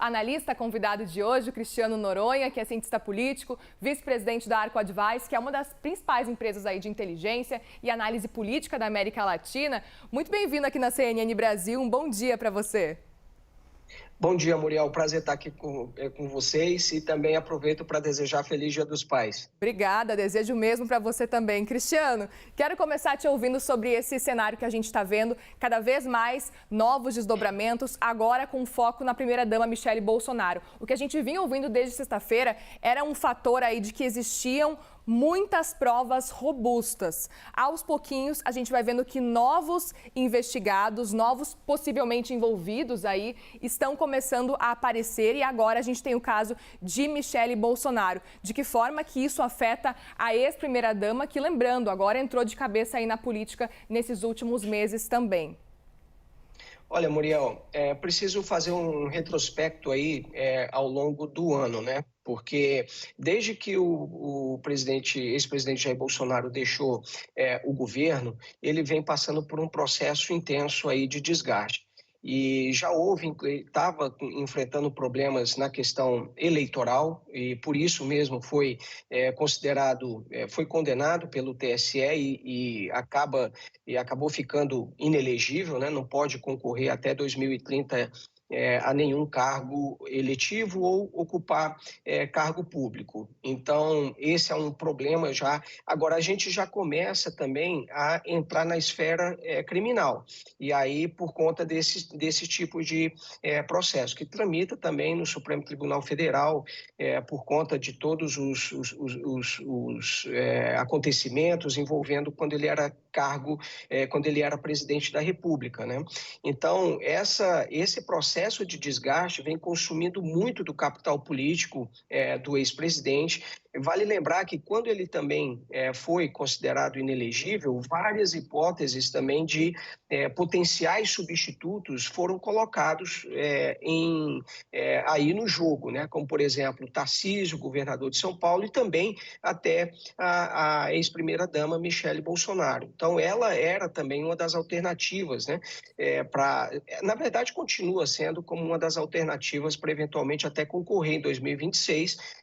analista convidado de hoje, o Cristiano Noronha, que é cientista político, vice-presidente da Arco Advice, que é uma das principais empresas aí de inteligência e análise política da América Latina. Muito bem-vindo aqui na CNN Brasil. Um bom dia para você. Bom dia, Muriel. Prazer estar aqui com vocês e também aproveito para desejar Feliz Dia dos Pais. Obrigada, desejo o mesmo para você também. Cristiano, quero começar te ouvindo sobre esse cenário que a gente está vendo, cada vez mais novos desdobramentos, agora com foco na primeira-dama Michele Bolsonaro. O que a gente vinha ouvindo desde sexta-feira era um fator aí de que existiam muitas provas robustas. Aos pouquinhos, a gente vai vendo que novos investigados, novos possivelmente envolvidos aí, estão começando a aparecer e agora a gente tem o caso de Michele Bolsonaro. De que forma que isso afeta a ex-primeira-dama, que, lembrando, agora entrou de cabeça aí na política nesses últimos meses também? Olha, Muriel, preciso fazer um retrospecto aí ao longo do ano, né? Porque desde que o ex-presidente Jair Bolsonaro deixou o governo, ele vem passando por um processo intenso aí de desgaste. E já estava enfrentando problemas na questão eleitoral e por isso mesmo foi foi condenado pelo TSE e acabou ficando inelegível, né? Não pode concorrer até 2030 a nenhum cargo eletivo ou ocupar cargo público. Então, esse é um problema já. Agora, a gente já começa também a entrar na esfera criminal. E aí, por conta desse tipo de processo, que tramita também no Supremo Tribunal Federal, por conta de todos os acontecimentos envolvendo quando ele era quando ele era presidente da República, né? Então, esse processo de desgaste vem consumindo muito do capital político do ex-presidente. Vale lembrar que quando ele também foi considerado inelegível, várias hipóteses também de potenciais substitutos foram colocados aí no jogo, né? Como, por exemplo, Tarcísio, governador de São Paulo, e também até a ex-primeira-dama Michele Bolsonaro. Então, ela era também uma das alternativas, né? Na verdade, continua sendo como uma das alternativas para eventualmente até concorrer em 2026,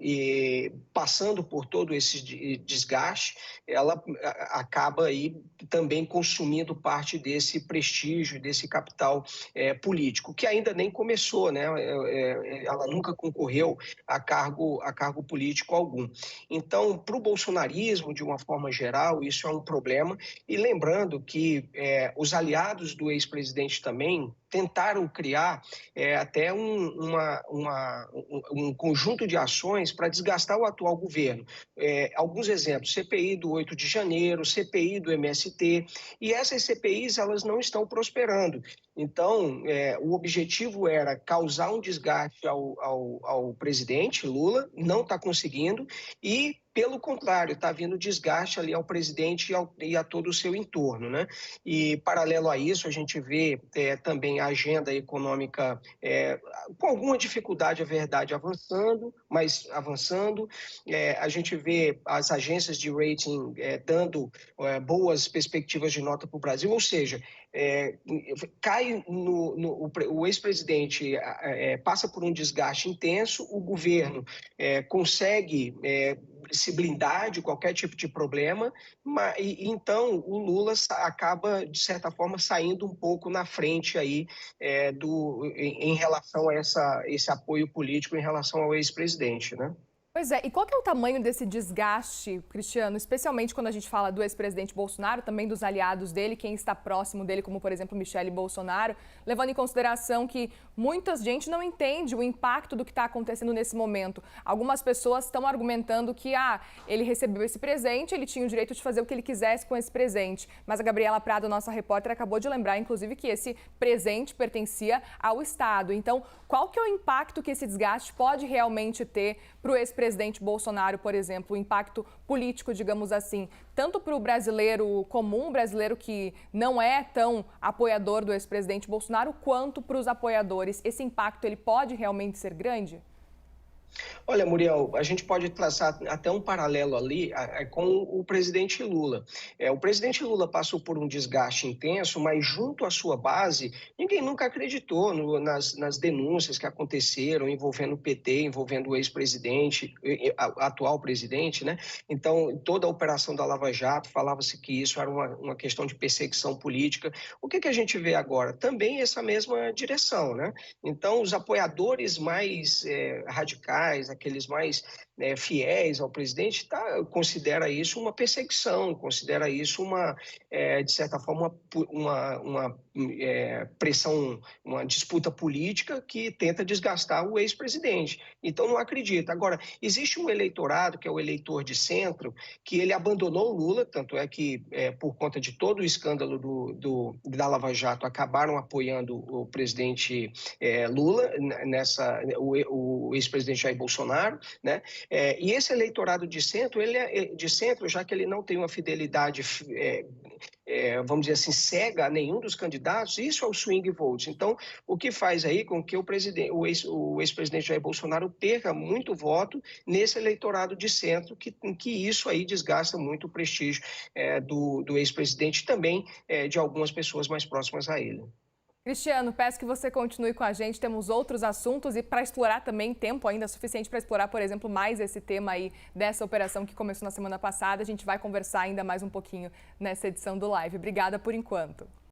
e passando por todo esse desgaste, ela acaba aí também consumindo parte desse prestígio, desse capital político, que ainda nem começou, né? Ela nunca concorreu a cargo político algum. Então, para o bolsonarismo, de uma forma geral, isso é um problema. E lembrando que os aliados do ex-presidente também tentaram criar até um conjunto de ações para desgastar o atual governo. Alguns exemplos: CPI do 8 de janeiro, CPI do MST, e essas CPIs elas não estão prosperando. Então, o objetivo era causar um desgaste ao presidente Lula, não está conseguindo, e pelo contrário, está vindo desgaste ali ao presidente e a todo o seu entorno, né? E, paralelo a isso, a gente vê também a agenda econômica com alguma dificuldade, é verdade, avançando, mas avançando. A gente vê as agências de rating dando boas perspectivas de nota para o Brasil, ou seja, o ex-presidente passa por um desgaste intenso, o governo consegue se blindar de qualquer tipo de problema, então o Lula acaba, de certa forma, saindo um pouco na frente aí em relação a esse apoio político em relação ao ex-presidente, né? Pois é, e qual que é o tamanho desse desgaste, Cristiano, especialmente quando a gente fala do ex-presidente Bolsonaro, também dos aliados dele, quem está próximo dele, como, por exemplo, Michele Bolsonaro, levando em consideração que muita gente não entende o impacto do que está acontecendo nesse momento. Algumas pessoas estão argumentando que, ele recebeu esse presente, ele tinha o direito de fazer o que ele quisesse com esse presente. Mas a Gabriela Prado, nossa repórter, acabou de lembrar, inclusive, que esse presente pertencia ao Estado. Então, qual que é o impacto que esse desgaste pode realmente ter para o ex-presidente Bolsonaro, por exemplo, o impacto político, digamos assim, tanto para o brasileiro comum, brasileiro que não é tão apoiador do ex-presidente Bolsonaro, quanto para os apoiadores? Esse impacto, ele pode realmente ser grande? Olha, Muriel, a gente pode traçar até um paralelo ali com o presidente Lula. O presidente Lula passou por um desgaste intenso, mas junto à sua base, ninguém nunca acreditou nas denúncias que aconteceram envolvendo o PT, envolvendo o ex-presidente, atual presidente, né? Então, toda a operação da Lava Jato, falava-se que isso era uma questão de perseguição política. O que a gente vê agora? Também essa mesma direção, né? Então, os apoiadores mais radicais, aqueles mais fiéis ao presidente, considera isso uma perseguição, considera isso de certa forma, uma pressão, uma disputa política que tenta desgastar o ex-presidente. Então, não acredita. Agora, existe um eleitorado, que é o eleitor de centro, que ele abandonou o Lula, tanto é que, por conta de todo o escândalo da Lava Jato, acabaram apoiando o presidente Lula, o ex-presidente Jair Bolsonaro, né? E esse eleitorado de centro, ele é de centro, já que ele não tem uma fidelidade, vamos dizer assim, cega a nenhum dos candidatos, isso é o swing vote. Então, o que faz aí com que o ex-presidente Jair Bolsonaro perca muito voto nesse eleitorado de centro, que isso aí desgasta muito o prestígio do ex-presidente, também de algumas pessoas mais próximas a ele. Cristiano, peço que você continue com a gente, temos outros assuntos e para explorar também, tempo ainda suficiente para explorar, por exemplo, mais esse tema aí dessa operação que começou na semana passada. A gente vai conversar ainda mais um pouquinho nessa edição do Live. Obrigada por enquanto.